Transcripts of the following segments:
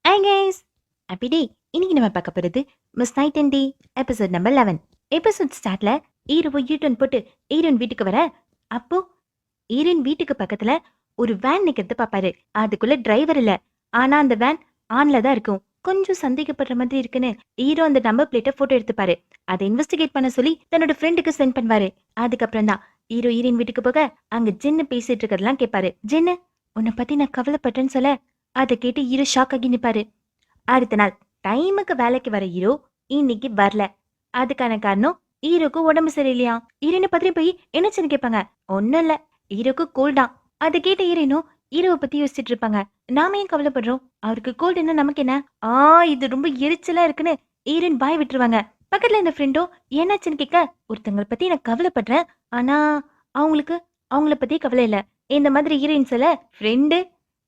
Hi guys, happy day. இன்னைக்கு நம்ம பார்க்க போறது miss night and day episode number 11. Episode ஸ்டார்ட்ல ஹீரோவை யூட்டன் போட்டு ஹீரோயின் வீட்டுக்கு வர, அப்போ ஹீரோயின் வீட்டுக்கு பக்கத்துல ஒரு வேன் நிக்கிறத பாப்பாரு. அதுக்குள்ள டிரைவர் இல்ல, ஆனா அந்த வேன் ஆன்ல தான் இருக்கும். கொஞ்சம் சந்தேகப்படுற மாதிரி இருக்குன்னு ஹீரோ அந்த நம்பர் பிளேட்டை போட்டோ எடுத்துப்பாரு. அதை இன்வெஸ்டிகேட் பண்ண சொல்லி தன்னோட ஃப்ரெண்டுக்கு சென்ட் பண்ணுவாரு. அதுக்கப்புறம் தான் ஹீரோ ஹீரோயின் வீட்டுக்கு போக அங்க ஜின்னு பேசிட்டு இருக்கிறதெல்லாம் கேட்பாரு. ஜின்னு, உன்னை பத்தி நான் கவலைப்பட்டேன்னு சொல்ல அதை கேட்டு ஹீரோ ஷாக் ஆகி நிப்பாரு. அடுத்த நாள் டைமுக்கு வேலைக்கு வர ஹீரோ இன்னைக்கு வரல. அதுக்கான காரணம் ஹீரோக்கு உடம்பு சரியில்லையா. ஹீரோனை பத்தி போய் என்னச்சுன்னு கேட்பாங்க. ஒன்னும் இல்ல, ஹீரோக்கு கோல்டாம். அதை கேட்ட ஹீரோனும் ஹீரோவை பத்தி யோசிச்சுட்டு இருப்பாங்க. நாம ஏன் கவலைப்படுறோம், அவருக்கு கோல்டுன்னா நமக்கு என்ன. இது ரொம்ப எரிச்சலா இருக்குன்னு ஹீரோயின் பாய் விட்டுருவாங்க. பக்கத்துல இந்த ஃப்ரெண்டும் என்னாச்சுன்னு கேட்க, ஒருத்தங்களை பத்தி நான் கவலைப்படுறேன், ஆனா அவங்களுக்கு அவங்கள பத்தி கவலை இல்ல. இந்த மாதிரி ஹீரோயின் சொல்ல, ஃப்ரெண்டு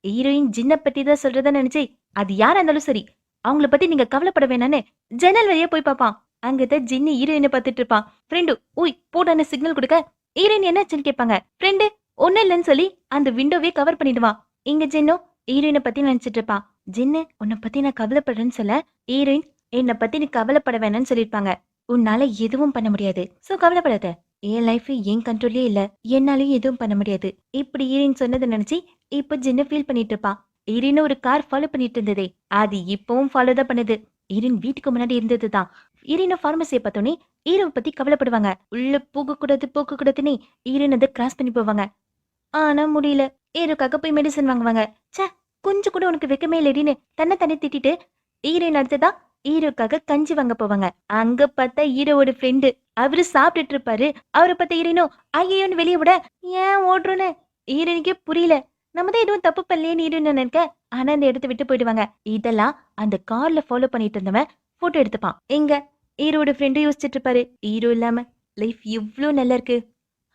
ஹீரோயின் ஜின்ன பத்தி தான் சொல்றதா நினைச்சு, அது யாரா இருந்தாலும் சரி அவங்கள பத்தி நீங்க கவலைப்பட வேணான்னு ஜன்னல் வழியா போய் பார்ப்பான். அங்கதான் ஜின்னு ஹீரோயினை பார்த்துட்டு இருப்பான். ஃப்ரெண்டு ஓய் போடான சிக்னல் கொடுக்க ஹீரோயின் என்னாச்சுன்னு கேட்பாங்க. ஃப்ரெண்டு ஒன்னும் இல்லைன்னு சொல்லி அந்த விண்டோவே கவர் பண்ணிடுவான். இங்க ஜின்னோ ஹீரோயினை பத்தி நினைச்சிட்டு இருப்பான். ஜின்னு, உன்னை பத்தி நான் கவலைப்படுறேன்னு சொல்ல ஹீரோயின், என்னை பத்தி நீ கவலைப்பட வேணாம்னு சொல்லியிருப்பாங்க. உன்னால எதுவும் பண்ண முடியாது, சோ கவலைப்படாத. என் லைஃப் என் கண்ட்ரோல்லே இல்ல, என்னாலயும் எதுவும் பண்ண முடியாது. இப்படி ஹீரோயின் சொன்னதை நினைச்சு இப்ப ஜின்னு ஃபீல் பண்ணிட்டு இருப்பான். ஹீரோயின் ஒரு கார் ஃபாலோ பண்ணிட்டு இருந்ததே, அது இப்பவும் ஃபாலோ தான் பண்ணுது. ஹீரோயின் வீட்டுக்கு முன்னாடி இருந்ததுதான். ஹீரோயின் ஃபார்மசியை பார்த்தோன்னே ஹீரோவை பத்தி கவலைப்படுவாங்க. உள்ள போக கூடாதுன்னு ஹீரோயின் அதை கிராஸ் பண்ணி போவாங்க. ஆனா முடியல. ஹீரோக்காக போய் மெடிசன் வாங்குவாங்க. சே, கொஞ்சம் கூட உனக்கு வெக்கமே இல்லடின்னு தன்னை திட்டிட்டு ஹீரோயின் அடுத்ததா ஹீரோக்காக கஞ்சி வாங்க போவாங்க. அங்க பார்த்தா ஹீரோவோட ஃப்ரெண்டு அவரு சாப்பிட்டுட்டு இருப்பாரு. அவரை பார்த்த ஹீரோயினோ ஐயோன்னு வெளியே விட, ஏன் ஓடுறோன்னு ஹீரோயினுக்கே புரியல. நம்ம தான் எதுவும் தப்பு பண்ணலையேன்னு ஹீரோயின் நினைக்க, ஆனா அந்த இடத்த விட்டு போயிடுவாங்க. இதெல்லாம் அந்த கார்ல ஃபாலோ பண்ணிட்டு இருந்தவன் போட்டோ எடுத்துப்பான். எங்க ஹீரோட ஃப்ரெண்டு யோசிச்சுட்டு இருப்பாரு, ஹீரோ இல்லாம லைஃப் இவ்ளோ நல்லா இருக்கு,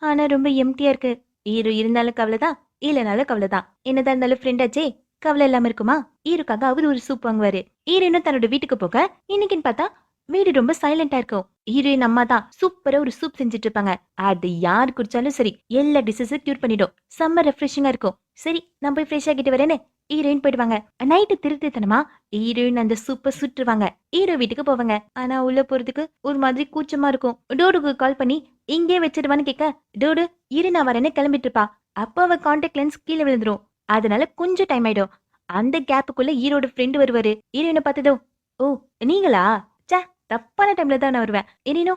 ஆனா ரொம்ப எம்டியா இருக்கு. ஹீரோ இருந்தாலும் கவலைதான், இல்லைனாலும் கவலைதான். என்னதான் இருந்தாலும் ஃப்ரெண்டாச்சே, கவலை இல்லாம இருக்குமா. ஹீரோக்காக அவரு ஒரு சூப் வாங்குவாரு. ஹீரோயினும் தன்னோட வீட்டுக்கு போக இன்னைக்குன்னு பார்த்தா வீடு ரொம்ப சைலண்டா இருக்கும். ஹீரோயின் அம்மா தான் சூப்பரா ஒரு சூப் செஞ்சுட்டு இருப்பாங்க. அது யார் குடிச்சாலும் சரி எல்லா டிசீஸும் கியூர் பண்ணிடும். செம்ம ரெஃப்ரெஷிங்கா இருக்கும். சரி நான் போய் ஃப்ரெஷ் ஆகிட்டு வரேன்னு ஹீரோயின் போயிடுவாங்க. நைட்டு திருத்தனமா ஹீரோயின் அந்த சூப்பை சுட்டுருவாங்க. ஹீரோ வீட்டுக்கு போவாங்க. ஆனா உள்ள போறதுக்கு ஒரு மாதிரி கூச்சமா இருக்கும். டோடுக்கு கால் பண்ணி இங்கே வச்சிருவான்னு கேட்க, டோடு இரு நான் வரேன்னு கிளம்பிட்டு இருப்பா. அப்ப அவ கான்டாக்ட் லென்ஸ் கீழே விழுந்துரும். அதனால கொஞ்சம் டைம் ஆயிடும். அந்த கேப்புக்குள்ள ஹீரோட ஃப்ரெண்டு வருவாரு. ஹீரோயினை பார்த்ததும், ஓ நீங்களா, சே தப்பான டைம்ல தான் நான் வருவேன். இனினோ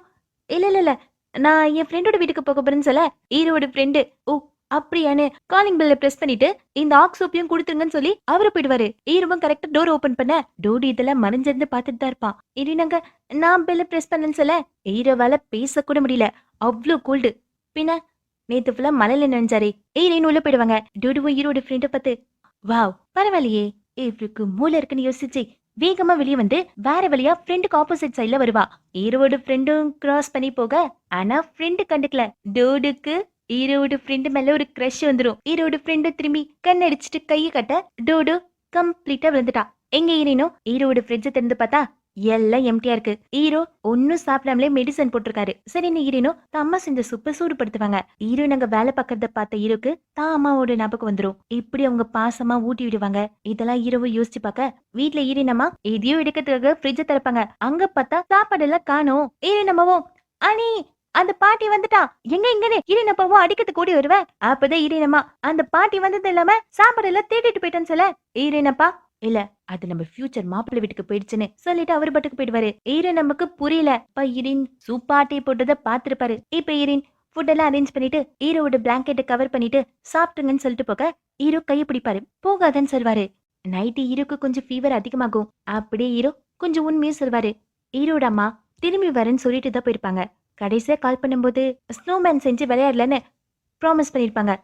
இல்ல நான் என் ஃப்ரெண்டோட வீட்டுக்கு போக போறேன்னு சொல்ல, ஹீரோட ஃப்ரெண்டு ஓ அப்படியானு காலிங் பெல்ல பிரஸ் பண்ணிட்டு இந்த ஆக் சோப்பையும் கொடுத்துருங்கன்னு சொல்லி அவரு போயிடுவாரு. ஹீரோவும் கரெக்டா டோர் ஓபன் பண்ண டோடு இதெல்லாம் மறைஞ்சிருந்து பார்த்துட்டு தான் இருப்பான். இனினாங்க நான் பெல்ல பிரஸ் பண்ணேன்னு சொல்ல ஹீரோவால பேச கூட முடியல, அவ்வளோ கோல்டு. பின்ன நேத்து ஃபுல்லா மலையில நினைஞ்சாரே. ஹீரோயின் உள்ள போயிடுவாங்க. டோடுவும் ஹீரோட ஃப்ரெண்டை பார்த்து, வாவ் பரவாயில்லையே, இவருக்கு மூளை இருக்குன்னு யோசிச்சு வேகமா வெளியே வந்து வேற வழியா ஃப்ரெண்டுக்கு ஆப்போசிட் சைட்ல வருவா. ஹீரோட ஃப்ரெண்டும் கிராஸ் பண்ணி போக, ஆனா ஃப்ரெண்டு கண்டுக்கல. டோடுக்கு ஹீரோட ஃப்ரெண்டு மேல ஒரு கிரஷ் வந்துரும். ஹீரோட ஃப்ரெண்டு திரும்பி கண்ணடிச்சிட்டு கையை கட்ட டோடு கம்ப்ளீட்டா விழுந்துட்டா. எங்க ஹீரோனும் ஹீரோட ஃப்ரிட்ஜை திறந்து பார்த்தா எல்லாம் எம்டியா இருக்கு. ஹீரோ ஒன்னும் சாப்பிடாமலே மெடிசன் போட்டிருக்காரு. சரின்னு ஹீரோனும் தான் அம்மா செஞ்ச சூப்பை சூடுபடுத்துவாங்க. ஹீரோ நாங்க வேலை பார்க்கறத பார்த்த ஹீரோக்கு தான் அம்மாவோட ஞாபகம் வந்துரும். இப்படி அவங்க பாசமா ஊட்டி விடுவாங்க. இதெல்லாம் ஹீரோவை யோசிச்சு பார்க்க வீட்டுல ஹீரோனம்மா எதையோ எடுக்கிறதுக்காக ஃப்ரிட்ஜை திறப்பாங்க. அங்க பார்த்தா சாப்பாடு எல்லாம் காணோம். ஹீரோனம்மாவும் அனி அந்த பாட்டி வந்துட்டா எங்க எங்கன்னு ஹீரோனப்பாவும் அடிக்கிறதுக்கு கூடி வருவேன். அப்பதான் ஹீரோனம்மா அந்த பாட்டி வந்தது இல்லாம சாப்பாடு எல்லாம் தேடிட்டு போயிட்டேன்னு சொல்ல, ஹீரோனப்பா இல்ல அது நம்ம ஃபியூச்சர் மாப்பிள்ளை வீட்டுக்கு போயிடுச்சுன்னு சொல்லிட்டு அவர் பாட்டுக்கு போயிடுவாரு. ஹீரோயின் நமக்கு புரியல. இப்ப ஹீரோயின் சூப்பாட்டி போட்டதை பாத்துருப்பாரு. இப்ப ஹீரோயின் ஃபுட் எல்லாம் அரேஞ்ச் பண்ணிட்டு ஹீரோவோட பிளாங்கெட்டை கவர் பண்ணிட்டு சாப்பிட்டுங்கன்னு சொல்லிட்டு போக ஹீரோ கையை பிடிப்பாரு. போகாதன்னு சொல்வாரு. நைட்டு ஹீரோக்கு கொஞ்சம் ஃபீவர் அதிகமாகும். அப்படியே ஹீரோ கொஞ்சம் உண்மையும் சொல்வாரு. ஹீரோட அம்மா திரும்பி வரேன்னு சொல்லிட்டு தான் போயிருப்பாங்க. கடைசியா கால் பண்ணும்போது ஸ்னோமேன் செஞ்சு விளையாடலன்னு ப்ராமிஸ் பண்ணிருப்பாங்க.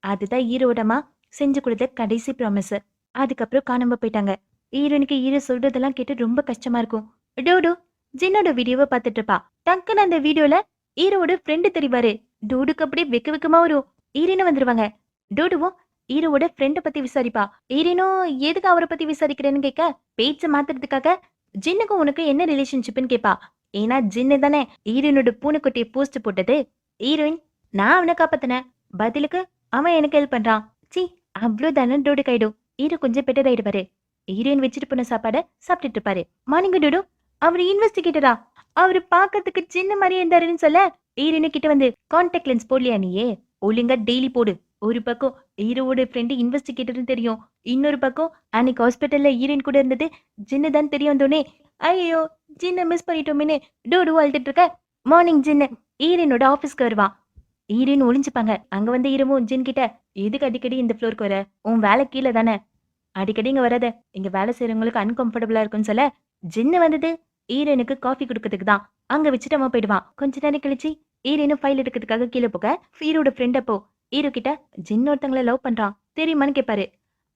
அதுதான் ஹீரோட அம்மா செஞ்சு கொடுத்த கடைசி ப்ராமிஸ். அதுக்கப்புறம் காணாம போயிட்டாங்க. ஹீரோனுக்கு ஹீரோ சொல்றதெல்லாம் கேட்டு ரொம்ப கஷ்டமா இருக்கும். டோடு ஜின்னோட வீடியோவை பார்த்துட்டு இருப்பா. டக்குன்னு அந்த வீடியோல ஹீரோவோட ஃப்ரெண்டு தெரிவாரு. டோடுக்கு அப்படியே வெக்க வெக்கமா வரும். ஹீரோனும் வந்துருவாங்க. டோடுவும் ஹீரோவோட ஃப்ரெண்டை பத்தி விசாரிப்பா. ஹீரோனும் எதுக்கு அவரை பத்தி விசாரிக்கிறேன்னு கேட்க, பேச்ச மாத்துறதுக்காக ஜின்னுக்கும் உனக்கு என்ன ரிலேஷன்ஷிப்னு கேட்பா. ஏன்னா ஜின்னு தானே ஹீரோனோட பூனைக்குட்டியை போஸ்ட் போட்டது. ஹீரோயின் நான் அவனை காப்பாத்தினேன், பதிலுக்கு அவன் எனக்கு ஹெல்ப் பண்றான். சி அவ்வளோ தானே டோடு கைடும். ஹீரோ கொஞ்சம் பெட்டர் ஆயிடுவாரு. ஹீரோயின் வச்சுட்டு போன சாப்பாட சாப்பிட்டுட்டு இருப்பாரு. மார்னிங் டூடு அவரு இன்வெஸ்டிகேட்டரா? அவரு பாக்கிறதுக்கு சின்ன மாதிரியே இருந்தாருன்னு சொல்ல ஹீரோயின் கிட்ட வந்து கான்டாக்ட் லென்ஸ் போடலையா நீயே? ஒழுங்கா டெய்லி போடு. ஒரு பக்கம் ஹீரோவோட ஃப்ரெண்டு இன்வெஸ்டிகேட்டர்னு தெரியும். இன்னொரு பக்கம் அன்னைக்கு ஹாஸ்பிட்டல்ல ஹீரோயின் கூட இருந்தது ஜின்னு தான் தெரிய வந்தோடனே ஐயோ ஜின்ன மிஸ் பண்ணிட்டோமேனு டூடு அழுதுட்டு இருக்க. மார்னிங் ஜின்னு ஹீரோயினோட ஆபீஸ்க்கு வருவான். ஹீரோயின் ஒளிஞ்சுப்பாங்க. அங்க வந்து ஹீரோவும் ஜின் கிட்ட எதுக்கு அடிக்கடி இந்த ஃப்ளோருக்கு வர? உன் வேலை கீழே தானே, அடிக்கடி இங்க வராத, இங்க வேலை செய்யறவங்களுக்கு அன்கம்ஃபர்டபுளா இருக்குன்னு சொல்ல ஜின்னு வந்தது ஹீரோயினுக்கு காஃபி குடுக்கறதுக்கு தான். அங்க வச்சுட்டு அவன் போயிடுவான். கொஞ்ச நேரம் கழிச்சு ஹீரோயினும் ஃபைல் எடுக்கிறதுக்காக கீழே போக ஹீரோட ஃப்ரெண்ட் அப்போ ஹீரோ கிட்ட ஜின் ஒருத்தங்களை லவ் பண்றான் தெரியுமான்னு கேட்பாரு.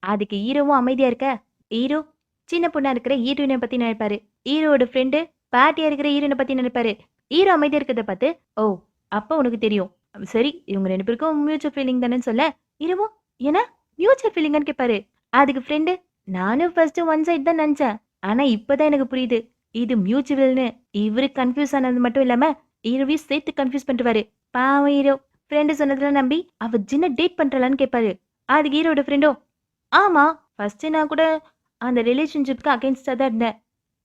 அதுக்கு ஹீரோவும் அமைதியா இருக்க ஹீரோ சின்ன பொண்ணா இருக்கிற ஹீரோயினை பத்தி நினைப்பாரு. ஹீரோட ஃப்ரெண்டு பாட்டியா இருக்கிற ஹீரோயினை பத்தி நினைப்பாரு. ஹீரோ அமைதியா இருக்கிறத பார்த்து ஓ அப்ப உனக்கு தெரியும், சரி இவங்க 2 பேருக்கும் மியூச்சுவல் ஃபீலிங் தானேன்னு சொல்ல ஹீரோவும் ஏன்னா மியூச்சுவல் ஃபீலிங்னு கேட்பாரு. அதுக்கு ஃப்ரெண்டு நானும் ஃபர்ஸ்ட் ஒன் சைட் தான் நினைச்சேன், ஆனா இப்பதான் எனக்கு புரியுது இது மியூச்சுவல்னு. இவரு கன்ஃபியூஸ் ஆனது மட்டும் இல்லாம ஹீரோவையும் சேர்த்து கன்ஃபியூஸ் பண்ணிடுவாரு. பாவம் ஹீரோ ஃப்ரெண்டு சொன்னதுல நம்பி அவ ஜின்ன டேட் பண்றலான்னு கேட்பாரு. அதுக்கு ஹீரோட ஃப்ரெண்டோ ஆமா ஃபர்ஸ்ட் நான் கூட அந்த ரிலேஷன்ஷிப்க்கு அகைன்ஸ்டா தான் இருந்தேன்,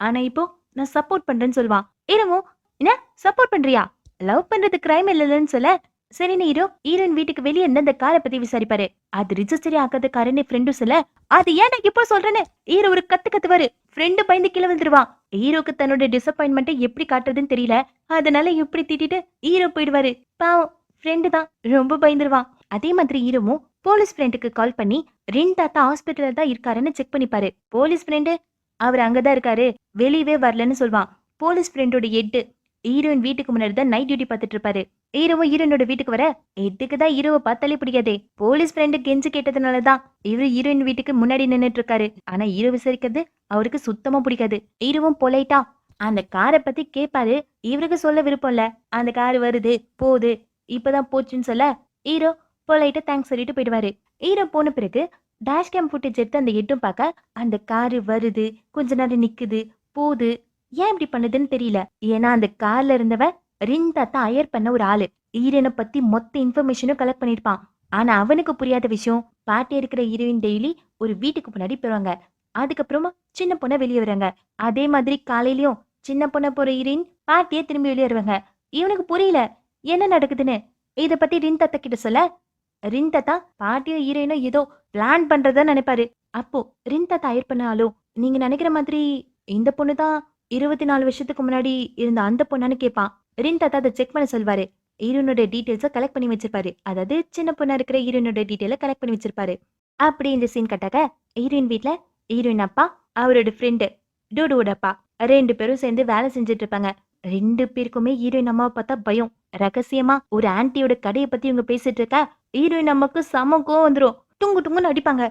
ஆனா இப்போ நான் சப்போர்ட் பண்றேன்னு சொல்லுவான். ஹீரோவும் என்ன சப்போர்ட் பண்றியா? லவ் பண்றது கிரைம் இல்லைன்னு சொல்ல சரின்னு ஹீரோயின் வீட்டுக்கு வெளியே இருந்த அந்த காரை பத்தி விசாரிப்பாரு. அது ரிஜிஸ்டரி ஆகாத காரன்னு ஃப்ரெண்டும் சொல்ல அது ஏன் நான் இப்போ சொல்றேன்னு ஹீரோ ஒரு கத்துவாரு. ஃப்ரெண்டு பயந்து கீழே வந்துருவான். ஹீரோக்கு தன்னோட டிசப்பாயின்மெண்ட் எப்படி காட்டுறதுன்னு தெரியல, அதனால எப்படி திட்டிட்டு ஹீரோ போயிடுவாரு. பாவம் ஃப்ரெண்டு தான் ரொம்ப பயந்துருவான். அதே மாதிரி ஹீரோவும் போலீஸ் ஃப்ரெண்டுக்கு கால் பண்ணி ரின் தாத்தா ஹாஸ்பிட்டல்ல தான் இருக்காருன்னு செக் பண்ணிப்பாரு. போலீஸ் ஃப்ரெண்டு அவர் அங்கதான் இருக்காரு, வெளியவே வரலன்னு சொல்வான். போலீஸ் ஃப்ரெண்டோட எட்டு ஹீரோயின் வீட்டுக்கு முன்னாடி தான் நைட் டியூட்டி பார்த்துட்டு இருப்பாரு. ஹீரோவும் ஹீரோயினோட வீட்டுக்கு வர எட்டுக்கு தான் ஹீரோவை பார்த்தாலே பிடிக்காதே. போலீஸ் ஃப்ரெண்டு கெஞ்சு கேட்டதுனாலதான் இவரு ஹீரோயின் வீட்டுக்கு முன்னாடி நின்னுட்டு இருக்காரு. ஆனா ஹீரோ விசாரிக்கிறது அவருக்கு சுத்தமா பிடிக்காது. ஹீரோவும் பொலைட்டா அந்த காரை பத்தி கேட்பாரு. இவருக்கு சொல்ல விருப்பம் இல்ல. அந்த கார் வருது போகுது இப்பதான் போச்சுன்னு சொல்ல ஹீரோ பொலைட்டா தேங்க்ஸ் சொல்லிட்டு போயிடுவாரு. ஹீரோ போன பிறகு டேஷ் கேம் ஃபுட்டேஜ் எடுத்து அந்த எட்டும் பார்க்க அந்த காரு வருது, கொஞ்ச நேரம் நிக்குது, போகுது. ஏன் இப்படி பண்ணுதுன்னு தெரியல. ஏன்னா அந்த கார்ல இருந்தவ ரின் தாத்தா ஹையர் பண்ண ஒரு ஆளு. ஹீரோனை பத்தி மொத்த இன்ஃபர்மேஷனும் கலெக்ட் பண்ணிருப்பான். ஆனா அவனுக்கு புரியாத விஷயம் பாட்டி இருக்கிற ஹீரோயின் டெய்லி ஒரு வீட்டுக்கு முன்னாடி போறாங்க. அதுக்கப்புறமா சின்ன பொண்ணை வெளியே வராங்க. அதே மாதிரி காலையிலயும் சின்ன பொண்ணை போற ஹீரோயின் பாட்டியே திரும்பி வெளியே வருவாங்க. இவனுக்கு புரியல என்ன நடக்குதுன்னு. இத பத்தி ரின் தாத்தா கிட்ட சொல்ல ரின் தாத்தா பாட்டியும் ஹீரோயினும் ஏதோ பிளான் பண்றதா நினைப்பாரு. அப்போ ரின் தாத்தா ஹையர் பண்ணாலும் நீங்க நினைக்கிற மாதிரி இந்த பொண்ணு தான் 24 வருஷத்துக்கு முன்னாடி இருந்த அந்த பொண்ணான்னு கேட்பான். ரின் தாத்தா அதை செக் பண்ண சொல்வாரு. ஹீரோனோட டீடைல்ஸை கலெக்ட் பண்ணி வச்சிருப்பாரு. அதாவது சின்ன பொண்ணா இருக்கிற ஹீரோனோட டீடைல கலெக்ட் பண்ணி வச்சிருப்பாரு. அப்படி இந்த சீன் கட்டாக்க ஹீரோயின் வீட்ல ஹீரோயின் அப்பா அவரோட ஃப்ரெண்டு டூடுவோட அப்பா 2 பேரும் சேர்ந்து வேலை செஞ்சுட்டு இருப்பாங்க. 2 பேருக்குமே ஹீரோயின் அம்மாவை பார்த்தா பயம். ரகசியமா ஒரு ஆன்ட்டியோட கடையை பத்தி இவங்க பேசிட்டு இருக்கா. ஹீரோயின் அம்மாக்கு செம கோவம் வந்துரும். துங்கு துங்குன்னு அடிப்பாங்க.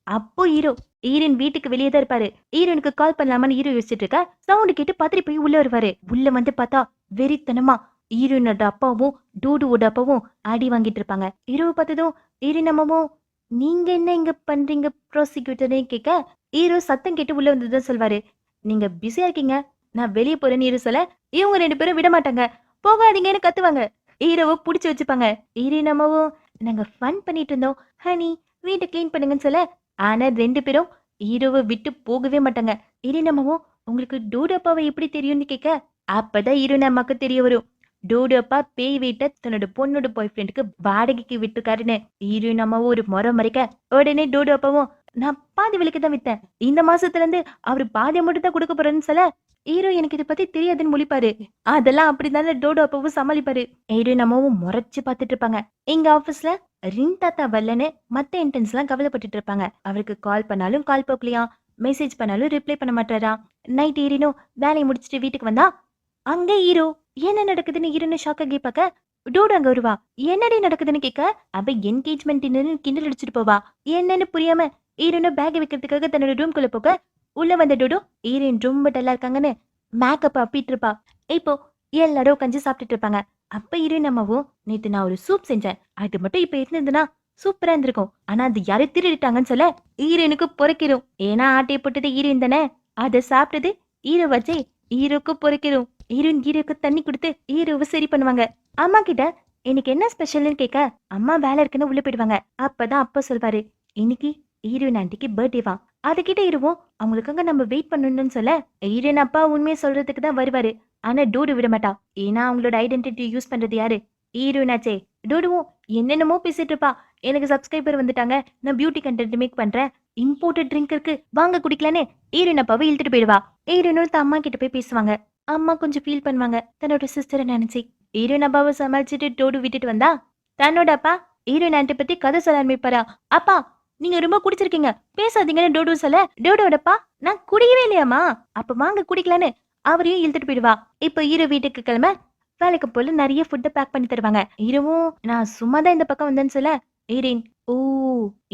அப்போ ஹீரோயின் வீட்டுக்கு வெளியே தான் இருப்பாரு. ஹீரோயினுக்கு கால் பண்ணலாமான்னு ஹீரோ யோசிச்சுட்டு இருக்க சவுண்ட் கேட்டு பத்திரி போய் உள்ள வருவாரு. உள்ள வந்து பார்த்தா வெறித்தனமா ஹீரோயினோட அப்பாவும் டூடுவோட அப்பாவும் அடி வாங்கிட்டு இருப்பாங்க. ஹீரோவை பார்த்ததும் ஹீரோயின் அம்மாவும் நீங்க என்ன இங்க பண்றீங்க ப்ரோசிக்யூட்டர்னே கேட்க ஹீரோ சத்தம் கேட்டு உள்ள வந்ததுதான் சொல்வாரு. நீங்க பிஸியா இருக்கீங்க, நான் வெளியே போறேன்னு ஹீரோ சொல்ல இவங்க 2 பேரும் விட மாட்டாங்க. போகாதீங்கன்னு கத்துவாங்க. ஹீரோவை புடிச்சு வச்சுப்பாங்க. ஹீரோயின் அம்மாவும் நாங்க ஃபன் பண்ணிட்டு இருந்தோம் ஹனி வீட்டை கிளீன் பண்ணுங்கன்னு சொல்ல ஆனா 2 பேரும் ஹீரோவை விட்டு போகவே மாட்டாங்க. ஹீரோயின் அம்மாவும் உங்களுக்கு டூடு அப்பாவை எப்படி தெரியும்னு கேட்க அப்பதான் ஹீரோயின் அம்மாக்கு தெரிய வரும். டூடு அப்பா பேய் வீட்டை தன்னோட பொண்ணோட பாய் ஃப்ரெண்டுக்கு வாடகைக்கு விட்டுருக்காருன்னு. ஹீரோயின் அம்மாவும் ஒரு முறை மறைக்க உடனே டூடு அப்பாவும் நான் பாதி விலைக்கு தான் வித்தேன், இந்த மாசத்துல இருந்து அவரு பாதியை மட்டும் தான் கொடுக்க போறேன்னு சொல்ல ஹீரோ எனக்கு இதை பத்தி தெரியாதுன்னு முழிப்பாரு. அதெல்லாம் அப்படிதானே டோடோ அப்பாவும் சமாளிப்பாரு. ஹீரோயின் அம்மாவும் முறைச்சு பார்த்துட்டு இருப்பாங்க. எங்க ஆபீஸ்ல ரின் தாத்தா வரலன்னு மத்த இன்டென்ஸ் எல்லாம் கவலைப்பட்டுட்டு இருப்பாங்க. அவருக்கு கால் பண்ணாலும் கால் போக்கலையா, மெசேஜ் பண்ணாலும் ரிப்ளை பண்ண மாட்டாரா. நைட் ஹீரோனும் வேலையை முடிச்சுட்டு வீட்டுக்கு வந்தா அங்க ஹீரோ என்ன நடக்குதுன்னு ஹீரோன்னு ஷாக்கா கேட்பாக்க டோடு அங்க வருவா. என்னடி நடக்குதுன்னு கேட்க அவ என்கேஜ்மெண்ட் கிண்டல் அடிச்சுட்டு போவா. என்னன்னு புரியாம ஹீரோனை பேக் வைக்கிறதுக்காக தன்னோட ரூம்குள்ள போக உள்ள வந்த டோடோ ஹீரோயின் ரொம்ப டல்லா இருக்காங்கன்னு மேக்கப் அப்பிட்டு இருப்பா. இப்போ எல்லாரும் உட்காந்து சாப்பிட்டுட்டு இருப்பாங்க. அப்ப ஹீரோயின் அம்மாவும் நேத்து நான் ஒரு சூப் செஞ்சேன், அது மட்டும் இப்ப இருந்ததுன்னா சூப்பரா இருந்திருக்கும், ஆனா அது யாரும் திருடிட்டாங்கன்னு சொல்ல ஹீரோயினுக்கு பொறுக்கிறோம். ஏன்னா ஆட்டையை போட்டது ஹீரோயின் தானே, அதை சாப்பிட்டது ஹீரோ வச்சே ஹீரோக்கு பொறுக்கிறோம். ஹீரோயின் ஹீரோக்கு தண்ணி கொடுத்து ஹீரோவை சரி பண்ணுவாங்க. அம்மா கிட்ட இன்னைக்கு என்ன ஸ்பெஷல்னு கேட்க அம்மா வேலை இருக்குன்னு உள்ள போயிடுவாங்க. அப்பதான் அப்பா சொல்வாரு இன்னைக்கு ஹீரோயின் ஆண்டிக்கு பர்த்டேவா, அதுகிட்ட இருவோம் அவங்களுக்காக நம்ம வெயிட் பண்ணணும்னு சொல்ல ஈரன் அப்பா உண்மையை சொல்றதுக்கு தான் வருவாரு. ஆனா டூடு விட மாட்டா. ஏன்னா அவங்களோட ஐடென்டிட்டி யூஸ் பண்றது யாரு? ஹீரோயினாச்சே. டூடுவும் என்னென்னமோ பேசிட்டு இருப்பா. எனக்கு சப்ஸ்கிரைபர் வந்துட்டாங்க, நான் பியூட்டி கண்டென்ட் மேக் பண்றேன், இம்போர்ட்டட் ட்ரிங்க் இருக்கு வாங்க குடிக்கலான்னு ஹீரோயின் அப்பாவை இழுத்துட்டு போயிடுவா. ஹீரோயினும் அம்மா கிட்ட போய் பேசுவாங்க. அம்மா கொஞ்சம் ஃபீல் பண்ணுவாங்க தன்னோட சிஸ்டரை நினைச்சு. ஹீரோயின் அப்பாவை சமாளிச்சுட்டு டோடு விட்டுட்டு வந்தா தன்னோட அப்பா ஹீரோயின் ஆண்டி பத்தி கதை சொல்ல ஆரம்பிப்பாரா. அப்பா நீங்க ரொம்ப குடிச்சிருக்கீங்க, பேசாதீங்கன்னு டோடு சொல்ல டோடோடப்பா நான் குடிக்கவே இல்லையாமா, அப்ப வாங்க குடிக்கலான்னு அவரையும் இழுத்துட்டு போயிடுவா. இப்ப ஹீரோ வீட்டுக்கு கிளம்ப வேலைக்கு போல நிறைய ஃபுட்டை பேக் பண்ணி தருவாங்க. ஹீரோவும் நான் சும்மா தான் இந்த பக்கம் வந்தேன்னு சொல்ல ஹீரோயின் ஓ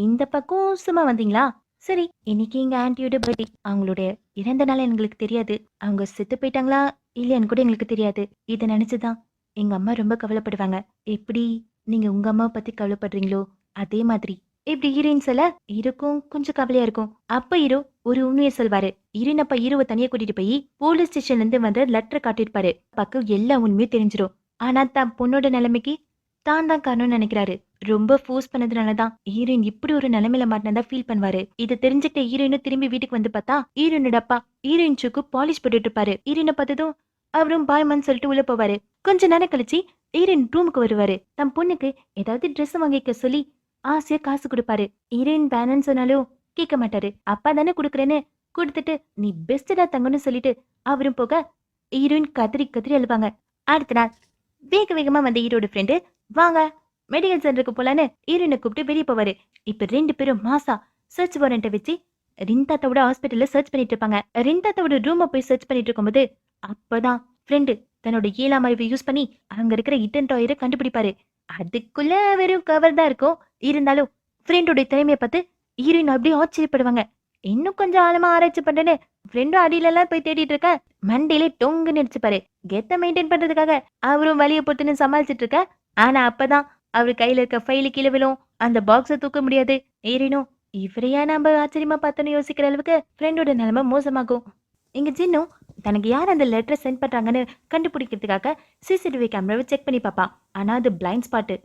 இந்த பக்கம் சும்மா வந்தீங்களா, சரி இன்னைக்கு எங்க ஆன்ட்டியோட பர்த்டே, அவங்களுடைய இறந்த நாள் எங்களுக்கு தெரியாது, அவங்க செத்து போயிட்டாங்களா இல்லையான்னு கூட எங்களுக்கு தெரியாது. இதை நினைச்சுதான் எங்க அம்மா ரொம்ப கவலைப்படுவாங்க. எப்படி நீங்க உங்க அம்மாவை பத்தி கவலைப்படுறீங்களோ அதே மாதிரி இப்படி ஹீரோயின் சொல்ல ஹீரோக்கும் கொஞ்சம் கவலையா இருக்கும். அப்ப ஹீரோ ஒரு உண்மையை சொல்வாரு. ஹீரோயின் அப்ப ஹீரோவை தனியா கூட்டிட்டு போய் போலீஸ் ஸ்டேஷன்ல இருந்து வந்து லெட்டர் காட்டியிருப்பாரு. அப்பாக்கு எல்லா உண்மையும் தெரிஞ்சிடும். ஆனா தான் பொண்ணோட நிலைமைக்கு தான் தான் காரணம்னு நினைக்கிறாரு. ரொம்ப ஃபோர்ஸ் பண்ணதுனாலதான் ஹீரோயின் இப்படி ஒரு நிலைமையில மாட்டினதா ஃபீல் பண்ணுவாரு. இதை தெரிஞ்சுக்கிட்ட ஹீரோயினும் திரும்பி வீட்டுக்கு வந்து பார்த்தா ஹீரோயினோட அப்பா ஹீரோயின் சுக்கு பாலிஷ் போட்டுட்டு இருப்பாரு. ஹீரோயினை பார்த்ததும் அவரும் பாய்மான்னு சொல்லிட்டு உள்ள போவாரு. கொஞ்ச நேரம் கழிச்சு ஹீரோயின் ரூமுக்கு வருவாரு. தம் பொண்ணுக்கு ஏதாவது ட்ரெஸ் வாங்கிக்க சொல்லி ஆசையா காசு கொடுப்பாரு. ஹீரோயின் வேணும்னு சொன்னாலும் கேட்க மாட்டாரு. அப்பா தானே கொடுக்குறேன்னு கொடுத்துட்டு நீ பெஸ்டா தங்கன்னு சொல்லிட்டு அவரும் போக ஹீரோயின் கதறி கதறி அழுவாங்க. அடுத்த நாள் வேக வேகமா வந்த ஹீரோட ஃப்ரெண்டு வாங்க மெடிக்கல் சென்டருக்கு போலான்னு ஹீரோயினை கூப்பிட்டு வெளியே போவாரு. இப்ப 2 பேரும் மாசா சர்ச் வாரண்ட்டை வச்சு ரிந்தாத்தாவோட ஹாஸ்பிட்டல்ல சர்ச் பண்ணிட்டு இருப்பாங்க. ரிந்தாத்தாவோட ரூமை போய் சர்ச் பண்ணிட்டு இருக்கும்போது அப்பதான் ஃப்ரெண்டு தன்னோட 7ஆம் அறிவை யூஸ் பண்ணி அங்க இருக்கிற இட்டன் டாயரை கண்டுபிடிப்பாரு. அதுக்குள்ள வெறும் கவர் தான் இருக்கும். இருந்தாலும் ஃப்ரெண்டோட திறமையை பார்த்து ஹீரோயின் அப்படியே ஆச்சரியப்படுவாங்க. இன்னும் கொஞ்சம் ஆழமா ஆராய்ச்சி பண்றேன்னு ஃப்ரெண்டும் அடியில எல்லாம் போய் தேடிட்டு இருக்க மண்டையில டொங்குன்னு அடிச்சுப்பாரு. கெத்த மெயின்டைன் பண்றதுக்காக அவரும் வலிய போட்டுன்னு சமாளிச்சிட்டு இருக்க. ஆனா அப்பதான் அவரு கையில இருக்க ஃபைலு கீழே விழும். அந்த பாக்ஸை தூக்க முடியாது. ஏறினும் இவரையா நம்ம ஆச்சரியமா பார்த்தோன்னு யோசிக்கிற அளவுக்கு ஃப்ரெண்டோட நிலைமை மோசமாகும். இங்க ஜின்னும் தனக்கு யார் அந்த லெட்டரை சென்ட் பண்றாங்கன்னு கண்டுபிடிக்கிறதுக்காக சிசிடிவி கேமராவை செக் பண்ணி பார்ப்பான். ஆனா அது பிளைண்ட் ஸ்பாட்டு,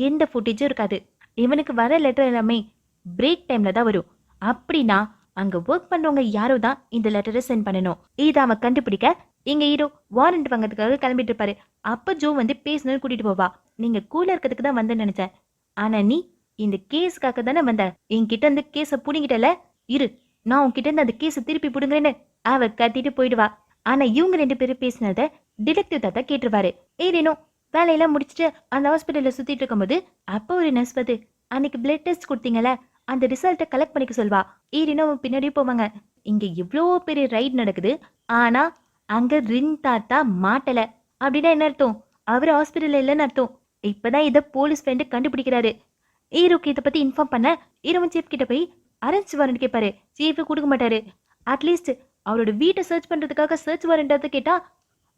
எந்த ஃபுட்டேஜும் இருக்காது. இவனுக்கு வர லெட்டர் எல்லாமே பிரேக் டைம்ல தான் வரும். அப்படின்னா அங்க ஒர்க் பண்றவங்க யாரோ தான் இந்த லெட்டரை சென்ட் பண்ணணும். இதை அவன் கண்டுபிடிக்க இங்க ஹீரோ வாரண்ட் வாங்கிறதுக்காக கிளம்பிட்டு இருப்பாரு. அப்ப ஜோ வந்து பேசணும்னு கூட்டிட்டு போவா. நீங்க கூட இருக்கிறதுக்கு தான் வந்தேன்னு நினைச்சேன், ஆனா நீ இந்த கேஸுக்காக தானே வந்த, என்கிட்ட இருந்து கேஸை புடிங்கிட்டல, இரு நான் உன்கிட்ட இருந்து அந்த கேஸை திருப்பி புடுங்குறேன்னு அவ கத்திட்டு போயிடுவா. ஆனா இவங்க 2 பேரும் பேசினத டிடெக்டிவ் தாத்தா கேட்டுருவாரு. ஏறினும் வேலையெல்லாம் முடிச்சுட்டு அந்த ஹாஸ்பிட்டல்ல சுத்திட்டு இருக்கும்போது அப்போ ஒரு நர்ஸ் வந்து அன்னைக்கு பிளட் டெஸ்ட் கொடுத்தீங்கல்ல அந்த ரிசல்ட்டை கலெக்ட் பண்ணிக்க சொல்வா. ஏறினும் பின்னாடியே போவாங்க. இங்க இவ்வளோ பெரிய ரைட் நடக்குது, ஆனா அங்க ரின் தாத்தா மாட்டல. அப்படின்னா என்ன அர்த்தம்? அவர் ஹாஸ்பிட்டல்ல இல்லைன்னு அர்த்தம். இப்பதான் இதை போலீஸ் ஃப்ரெண்டு கண்டுபிடிக்கிறாரு. ஹீரோக்கு இதை பத்தி இன்ஃபார்ம் பண்ண ஹீரோவும் சீஃப் கிட்ட போய் அரெஸ்ட் வாரண்ட் கேட்பாரு. சீஃப் கொடுக்க மாட்டாரு. அட்லீஸ்ட் அவரோட வீட்டை சர்ச் பண்றதுக்காக சர்ச் வாரண்ட் கேட்டா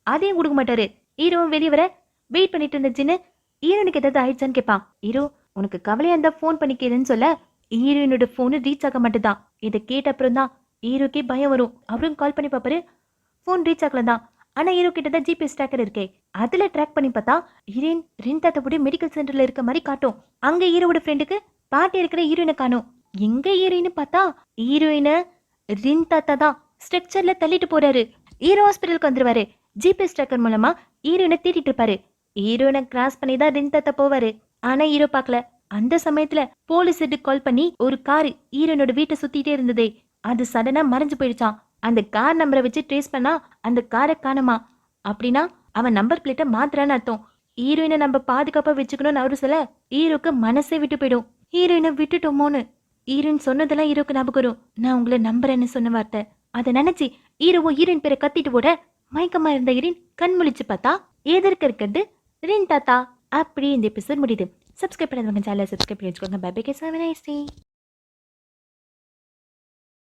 அதையும் கொடுக்க மாட்டாரு. ஹீரோவும் வெளியே வர வெயிட் பண்ணிட்டு இருந்த ஜின்னு ஹீரோனுக்கு ஏதாவது ஆயிடுச்சான்னு கேட்பான். ஹீரோ உனக்கு கவலையா இருந்தா ஃபோன் பண்ணிக்கிறேன்னு சொல்ல ஹீரோயினோட போனு ரீச் ஆக மாட்டேதான். இதை கேட்ட அப்புறம் தான் ஹீரோக்கே பயம் வரும். அவரும் கால் பண்ணி பாப்பாரு, போன் ரீச் ஆகல தான். ஆனா ஹீரோ கிட்ட தான் ஜிபிஎஸ் ட்ராக்கர் இருக்கே, அதுல ட்ராக் பண்ணி பார்த்தா ஹீரோயின் ரின் தாத்தாவோட மெடிக்கல் சென்டர்ல இருக்க மாதிரி காட்டும். அங்க ஹீரோட ஃப்ரெண்டுக்கு பாட்டி இருக்கிற ஹீரோயினை காணும். எங்க ஹீரோயின் பார்த்தா ஹீரோயினை ரின் தாத்தா தான் ஸ்ட்ரக்சர்ல தள்ளிட்டு போறாரு. ஹீரோ ஹாஸ்பிட்டலுக்கு வந்துருவாரு. ஜிபிஎஸ் ட்ராக்கர் மூலமா ஹீரோயினை தேடிட்டு இருப்பாரு. ஹீரோயினை கிராஸ் பண்ணி தான் ரின் தாத்தா போவாரு. ஆனா ஹீரோ பார்க்கல. அந்த சமயத்துல போலீஸுக்கு கால் பண்ணி ஒரு காரு ஹீரோனோட வீட்டை சுத்திட்டே இருந்ததே அது சடனா மறைஞ்சு போயிடுச்சான். அந்த கார் நம்பரை வச்சு ட்ரேஸ் பண்ணா அந்த காரை காணுமா. அப்படின்னா அவன் நம்பர் பிளேட்டை மாத்திரான்னு அர்த்தம். ஹீரோயினை நம்ம பாதுகாப்பா வச்சுக்கணும்னு அவரு சொல்ல ஹீரோக்கு மனசே விட்டு போயிடும். ஹீரோயினை விட்டுட்டோமோன்னு ஹீரோயின் சொன்னதெல்லாம் ஹீரோக்கு ஞாபகம் வரும். நான் உங்களை நம்புறேன்னு சொன்ன வார்த்தை அதை நினைச்சு ஹீரோவும் ஹீரோயின் பேரை கத்திட்டு போட மயக்கமா இருந்த ஹீரோயின் கண் முழிச்சு பார்த்தா எதற்கு இருக்கிறது ரின் தாத்தா. அப்படி இந்த எபிசோட் முடியுது. சப்ஸ்கிரைப் பண்ணாதவங்க சேனலை சப்ஸ்கிரைப் பண்ணி வச்சுக்கோங்க. Bye bye, guys have a nice day.